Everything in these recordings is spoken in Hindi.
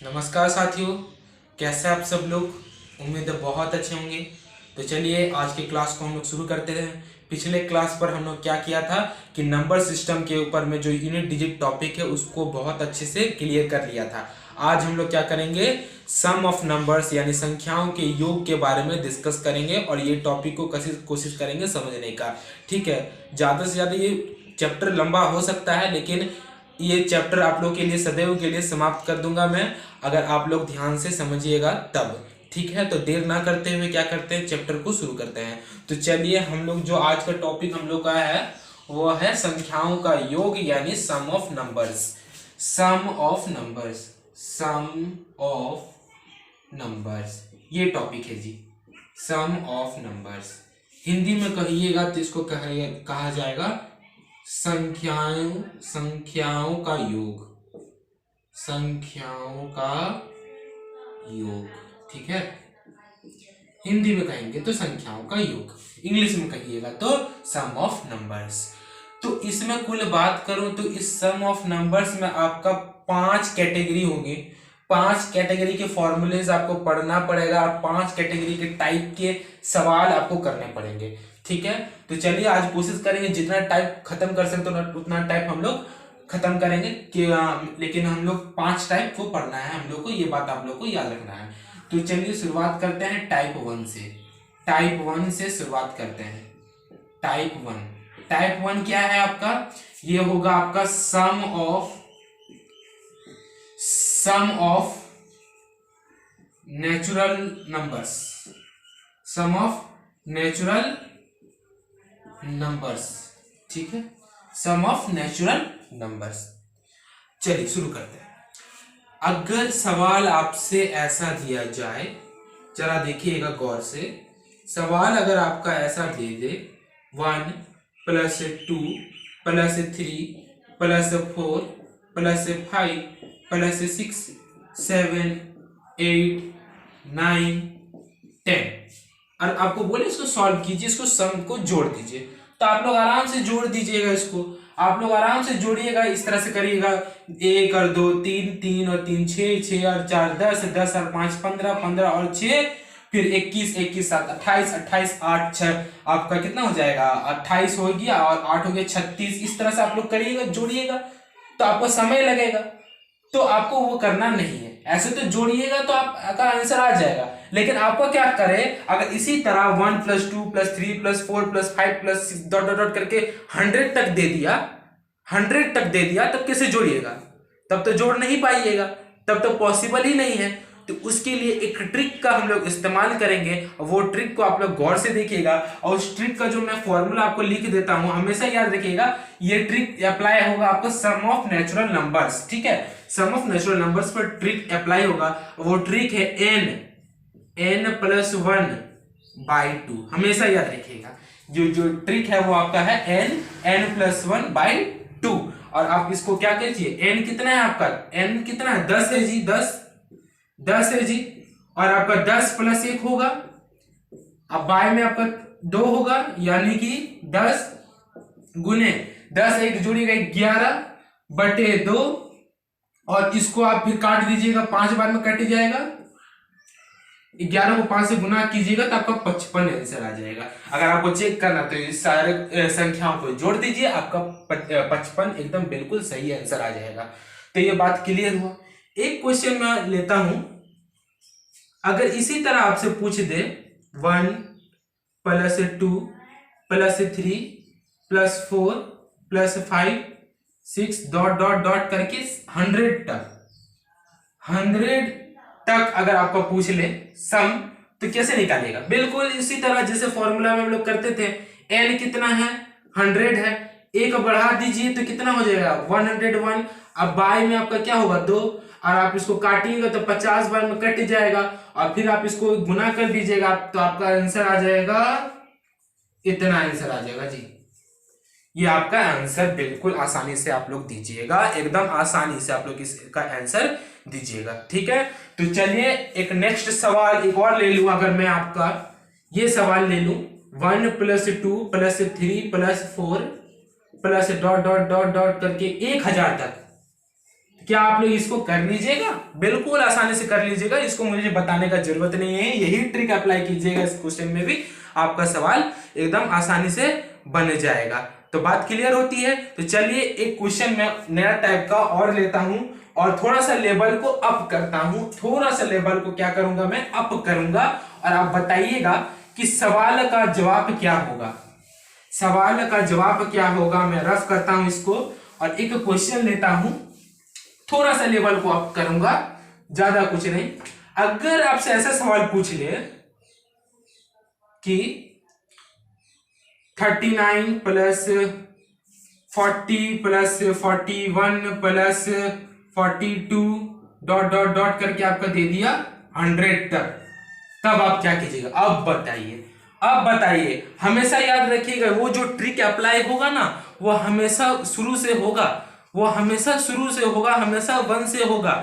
नमस्कार साथियों, कैसे आप सब लोग। उम्मीद है बहुत अच्छे होंगे। तो चलिए आज की क्लास को हम लोग शुरू करते हैं। पिछले क्लास पर हम लोग क्या किया था कि नंबर सिस्टम के ऊपर में जो यूनिट डिजिट टॉपिक है उसको बहुत अच्छे से क्लियर कर लिया था। आज हम लोग क्या करेंगे, सम ऑफ नंबर्स यानी संख्याओं के योग के बारे में डिस्कस करेंगे और ये टॉपिक को कोशिश करेंगे समझने का। ठीक है, ज़्यादा से ज़्यादा ये चैप्टर लंबा हो सकता है, लेकिन ये चैप्टर आप लोग के लिए सदैव के लिए समाप्त कर दूंगा मैं, अगर आप लोग ध्यान से समझिएगा तब। ठीक है, तो देर ना करते हुए क्या करते हैं, चैप्टर को शुरू करते हैं। तो चलिए हम लोग जो आज का टॉपिक हम लोग का है वो है संख्याओं का योग यानी sum of numbers. Sum of numbers, sum of numbers, ये टॉपिक है जी। सम ऑफ नंबर्स हिंदी में कहिएगा तो इसको कहा जाएगा संख्याओं का योग, संख्याओं का योग। ठीक है, हिंदी में कहेंगे तो संख्याओं का योग, इंग्लिश में कहिएगा तो सम ऑफ नंबर्स। तो इसमें कुल बात करूं तो इस सम ऑफ नंबर्स में आपका 5 कैटेगरी होंगे। 5 कैटेगरी के फॉर्मूलेज आपको पढ़ना पड़ेगा, 5 कैटेगरी के टाइप के सवाल आपको करने पड़ेंगे। ठीक है, तो चलिए आज कोशिश करेंगे जितना टाइप खत्म कर सकते हो उतना टाइप हम लोग खत्म करेंगे कि लेकिन हम लोग 5 टाइप को पढ़ना है हम लोग को, ये बात आप लोग को याद रखना है। तो चलिए शुरुआत करते हैं टाइप 1 से। टाइप 1 से शुरुआत करते हैं। टाइप 1, टाइप 1 क्या है आपका, ये होगा आपका sum of natural numbers, sum of natural numbers. ठीक है, सम ऑफ नेचुरल नंबर्स। चलिए शुरू करते हैं। अगर सवाल आपसे ऐसा दिया जाए, जरा देखिएगा गौर से, सवाल अगर आपका ऐसा दे दे 1 + 2 + 3 + 4 + 5 + 6 7 8 9 10 और आपको बोले इसको सॉल्व कीजिए, इसको सम को जोड़ दीजिए, तो आप लोग आराम से जोड़ दीजिएगा। इसको आप लोग आराम से जोड़िएगा, इस तरह से करिएगा 1 और 2 3, 3 और 3 6, 6 और 4 10, 10 और 5 15, 15 और 6 फिर 21, 21 7 28, 28 8 6 आपका कितना हो जाएगा, 28 हो गया और 8 हो गया 36। इस तरह से आप लोग करिएगा, जोड़िएगा, तो आपको समय लगेगा, तो आपको वो करना नहीं है। ऐसे तो जोड़िएगा तो आपका आंसर आ जाएगा, लेकिन आपको क्या करे, अगर इसी तरह 1 + 2 + 3 + 4 + 5 + 6 डॉट डॉट डॉट करके 100 तक दे दिया, 100 तक दे दिया, तब कैसे जोड़िएगा, तब तो जोड़ नहीं पाइएगा, तब तो पॉसिबल ही नहीं है। तो उसके लिए एक ट्रिक का हम लोग इस्तेमाल करेंगे, वो ट्रिक को आप लोग गौर से देखिएगा, और उस ट्रिक का जो मैं फॉर्मूला आपको लिख देता हूं हमेशा याद रखिएगा, ये ट्रिक अप्लाई होगा आपको सम ऑफ नेचुरल नंबर्स। ठीक है, सम ऑफ नेचुरल नंबर्स पर ट्रिक अप्लाई होगा, वो ट्रिक है n + 1/2। हमेशा याद रखिएगा, जो ट्रिक है वो आपका है n + 1/2। और आप इसको क्या कीजिए, n कितना है आपका, n कितना है, 10 है जी, 10 है जी, और आपका 10 + 1 होगा, अब बाय में आपका 2 होगा, यानी कि 10 गुने 10 1 जोड़िएगा 11/2, और इसको आप फिर काट दीजिएगा, 5 बार में कट जाएगा, 11 को 5 से गुना कीजिएगा तो आपका 55 आंसर आ जाएगा। अगर आपको चेक करना तो इस सारे संख्याओं को जोड़ दीजिए, आपका 55 एकदम बिल्कुल सही आंसर आ जाएगा। तो ये बात क्लियर हुआ। एक क्वेश्चन मैं लेता हूं, अगर इसी तरह आपसे पूछ दे 1 + 2 + 3 + 4 + 5 6 डॉट डॉट डॉट करके 100 तक अगर आपको पूछ ले सम, तो कैसे निकालेगा, बिल्कुल इसी तरह जैसे फॉर्मूला में हम लोग करते थे। n कितना है, 100 है, एक बढ़ा दीजिए तो कितना हो जाएगा 101, अब बाय में आपका क्या होगा 2, और आप इसको काटिएगा तो 50 बार में कट जाएगा, और फिर आप इसको गुना कर दीजिएगा तो आपका आंसर आ जाएगा, इतना आंसर आ जाएगा जी। ये आपका आंसर बिल्कुल आसानी से आप लोग दीजिएगा, एकदम आसानी से आप लोग इसका आंसर दीजिएगा। ठीक है, तो चलिए एक नेक्स्ट सवाल एक और ले लूं, अगर मैं आपका ये सवाल ले लूं 1 + 2 + 3 + 4 + डॉट डॉट डॉट डॉट करके 1000 तक, क्या आप लोग इसको कर लीजिएगा? बिल्कुल आसानी से कर लीजिएगा, इसको मुझे बताने का जरूरत नहीं है, यही ट्रिक अप्लाई कीजिएगा इस क्वेश्चन में भी, आपका सवाल एकदम आसानी से बन जाएगा। तो बात क्लियर होती है। तो चलिए एक क्वेश्चन मैं नया टाइप का और लेता हूं और थोड़ा सा लेवल को अप करता हूं, थोड़ा सा लेवल को क्या करूंगा मैं, अप करूंगा, और आप बताइएगा कि सवाल का जवाब क्या होगा। सवाल का जवाब क्या होगा, मैं रफ करता हूं इसको और एक क्वेश्चन लेता हूं, थोड़ा सा लेवल को अप करूंगा, ज्यादा कुछ नहीं। अगर आपसे ऐसा सवाल पूछ ले कि 39 plus 40 plus 41 plus 42 dot dot dot करके आपका दे दिया 100 तक, तब आप क्या कीजिएगा? अब बताइए, अब बताइए। हमेशा याद रखिएगा, वो जो ट्रिक अप्लाई होगा ना, वो हमेशा शुरू से होगा, वो हमेशा शुरू से होगा, हमेशा 1 से होगा,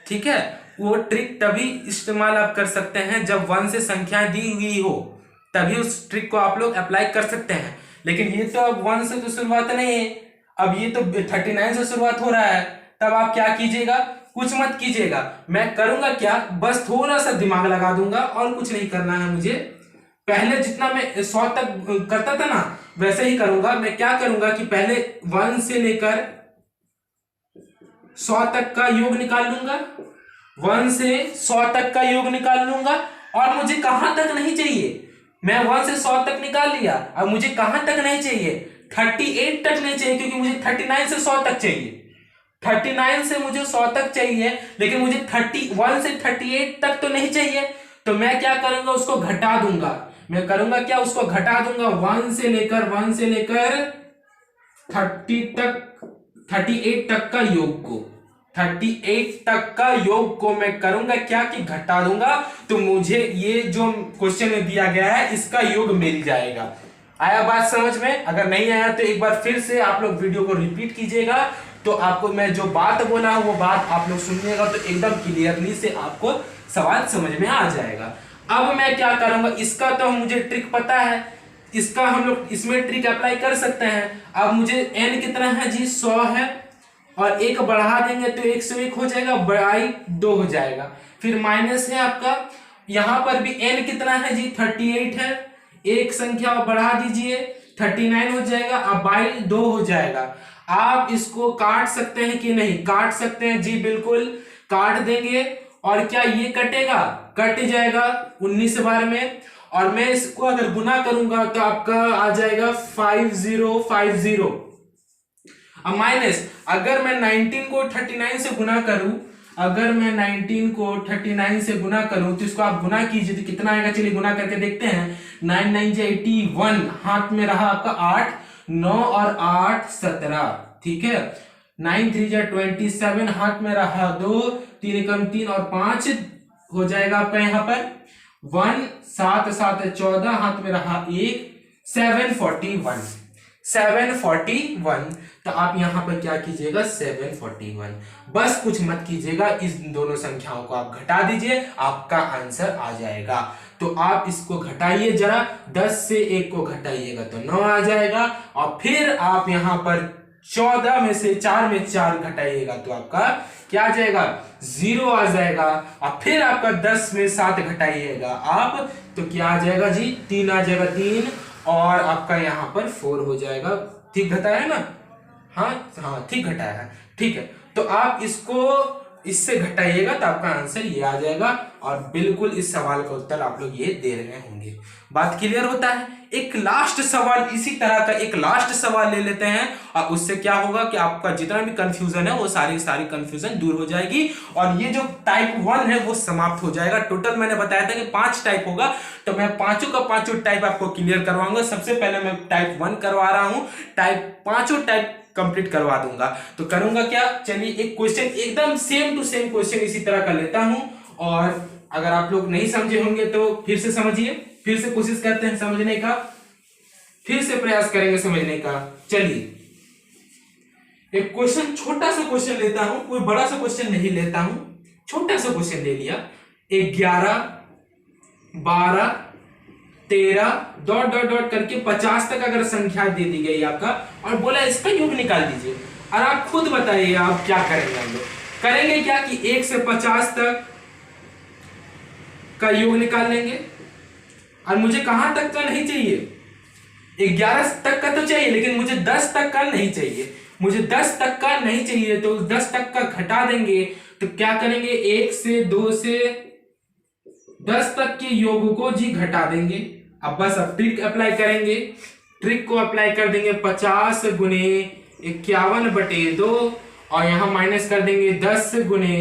ठीक है। वो ट्रिक तभी इस्तेमाल आप कर सकते हैं जब 1 से संख्या दी हुई हो, तभी उस ट्रिक को आप लोग अप्लाई कर सकते हैं। लेकिन ये तो अब 1 से तो शुरुआत नहीं है, अब ये तो 39 से शुरुआत हो रहा है, तब आप क्या कीजिएगा? कुछ मत कीजिएगा। मैं करूंगा क्या, बस थोड़ा सा दिमाग लगा दूंगा और कुछ नहीं करना है मुझे। पहले जितना मैं 100 तक करता था ना, वैसे ही करूंगा। मैं क्या करूंगा कि पहले 1 से लेकर 100 तक का योग निकाल लूंगा, 1 से 100 तक का योग निकाल लूंगा, और मुझे कहां तक नहीं चाहिए, मैं 1 से 100 तक निकाल लिया, अब मुझे कहां तक नहीं चाहिए, 38 तक नहीं चाहिए, क्योंकि मुझे 39 से 100 तक चाहिए। 39 से मुझे 100 तक चाहिए, लेकिन मुझे 31 से 38 तक तो नहीं चाहिए। तो मैं क्या करूंगा, उसको घटा दूंगा। मैं करूंगा क्या, उसको घटा दूंगा 1 से लेकर 30 तक, 38 तक का योग को, 38 तक का योग को मैं करूंगा क्या कि घटा दूंगा। तो मुझे ये जो क्वेश्चन में दिया गया है इसका योग मिल जाएगा। आया बात समझ में? अगर नहीं आया तो एक बार फिर से आप लोग वीडियो को रिपीट कीजिएगा, तो आपको मैं जो बात बोला हूं वो बात आप लोग सुनिएगा, तो एकदम क्लियरली से आपको सवाल समझ में आ जाएगा। अब मैं क्या करूंगा, इसका तो मुझे ट्रिक पता है, इसका हम लोग इसमें ट्रिक अप्लाई कर सकते हैं। अब मुझे n कितना है जी, 100 है, और एक बढ़ा देंगे तो 101 हो जाएगा, बढ़ाई 2 हो जाएगा, फिर माइनस है आपका, यहां पर भी n कितना है जी, 38 है, एक संख्या बढ़ा दीजिए 39 हो जाएगा, अब बाई 2 हो जाएगा। आप इसको काट सकते हैं कि नहीं? काट सकते हैं जी, बिल्कुल काट देंगे, और क्या ये कटेगा? कट जाएगा 19 बार में, और मैं इसको अगर गुना करूंगा तो आपका आ जाएगा 5050। अब माइनस, अगर मैं 19 को 39 से गुना करूं, अगर मैं 19 को 39 से गुना करूं तो इसको आप गुना कीजिए तो कितना आएगा, चलिए गुना करके देखते हैं। 9 9 81, हाथ में रहा आपका 8, 9 और 8 17, ठीक है। 9 3 27, हाथ में रहा 2, 3 कम 3 और 5 हो जाएगा आपका यहाँ पर 1, 7 7 14, हाथ में रहा 1, 741, 741। तो आप यहां पर क्या कीजिएगा, 741, बस कुछ मत कीजिएगा, इस दोनों संख्याओं को आप घटा दीजिए, आपका आंसर आ जाएगा। तो आप इसको घटाइए जरा, 10 से 1 को घटाइएगा तो 9 आ जाएगा, और फिर आप यहां पर 14 में से 4 में 4 घटाइएगा तो आपका क्या आ जाएगा, 0 आ जाएगा, और फिर आपका 10 में 7 घटाइएगा आप तो क्या आ जाएगा जी, 3 आ जाएगा, 3, और आपका यहाँ पर 4 हो जाएगा। ठीक घटाया है ना? हाँ ठीक घटाया है, ठीक है। तो आप इसको इससे घटाइएगा तो आपका आंसर ये आ जाएगा, और बिल्कुल इस सवाल का उत्तर आप लोग ये दे रहे होंगे। बात क्लियर होता है? एक लास्ट सवाल, इसी तरह का एक लास्ट सवाल ले लेते हैं, और उससे क्या होगा कि आपका जितना भी कंफ्यूजन है वो सारी कंफ्यूजन दूर हो जाएगी, और ये जो टाइप 1 है वो समाप्त हो जाएगा। टोटल मैंने बताया था कि 5 टाइप होगा, तो मैं पांचों का पांचों टाइप आपको क्लियर करवाऊंगा। सबसे पहले मैं टाइप 1 करवा रहा हूं, पांचों टाइप कंप्लीट करवा दूंगा। तो करूंगा क्या, चलिए एक क्वेश्चन एकदम सेम टू सेम क्वेश्चन इसी तरह का लेता हूं, और अगर आप लोग नहीं समझे होंगे तो फिर से समझिए, फिर से कोशिश करते हैं समझने का, फिर से प्रयास करेंगे समझने का। चलिए एक क्वेश्चन, छोटा सा क्वेश्चन लेता हूं, कोई बड़ा सा क्वेश्चन नहीं लेता हूं, छोटा सा क्वेश्चन ले लिया। 11 12 13 डॉट डॉट डॉट करके 50 तक अगर संख्या दे दी गई आपका, और बोला इसका योग निकाल दीजिए, और आप खुद बताइए आप क्या करेंगे। हम लोग करेंगे क्या कि 1 से 50 तक का योग निकाल लेंगे। और मुझे कहां तक का नहीं चाहिए, 11 तक का तो चाहिए, लेकिन मुझे 10 तक का नहीं चाहिए, मुझे 10 तक का नहीं चाहिए, तो 10 तक का घटा देंगे। तो क्या करेंगे, 1 से 2 से 10 तक के योग को जी घटा देंगे। अब बस अब ट्रिक अप्लाई करेंगे, ट्रिक को अप्लाई कर देंगे 50 गुने 51/2 और यहाँ माइनस कर देंगे 10 गुने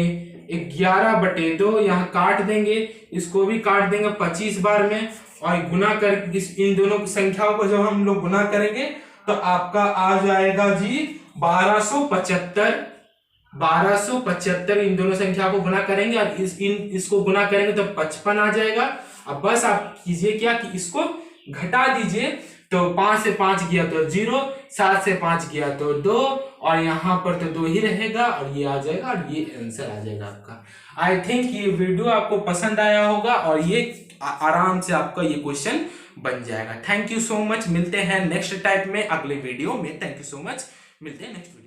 11/2, यहाँ काट देंगे, इसको भी काट देंगे 25 बार में और गुना कर इन दोनों की संख्याओं को जब हम लोग गुना करेंगे तो आपका आ जाएगा जी 1275 इन दोनों संख्या को गुना करेंगे और इसको गुना करेंगे तो 55 आ जाएगा। अब बस आप कीजिए क्या कि इसको घटा दीजिए, तो 5 से 5 गया तो 0, 7 से 5 गया तो 2 और यहाँ पर तो 2 ही रहेगा और ये आ जाएगा और ये आंसर आ जाएगा आपका। आई थिंक ये वीडियो आपको पसंद आया होगा और ये आराम से आपका ये क्वेश्चन बन जाएगा। थैंक यू सो मच, मिलते हैं नेक्स्ट टाइप में अगले वीडियो में। थैंक यू सो मच, मिलते हैं नेक्स्ट वीडियो।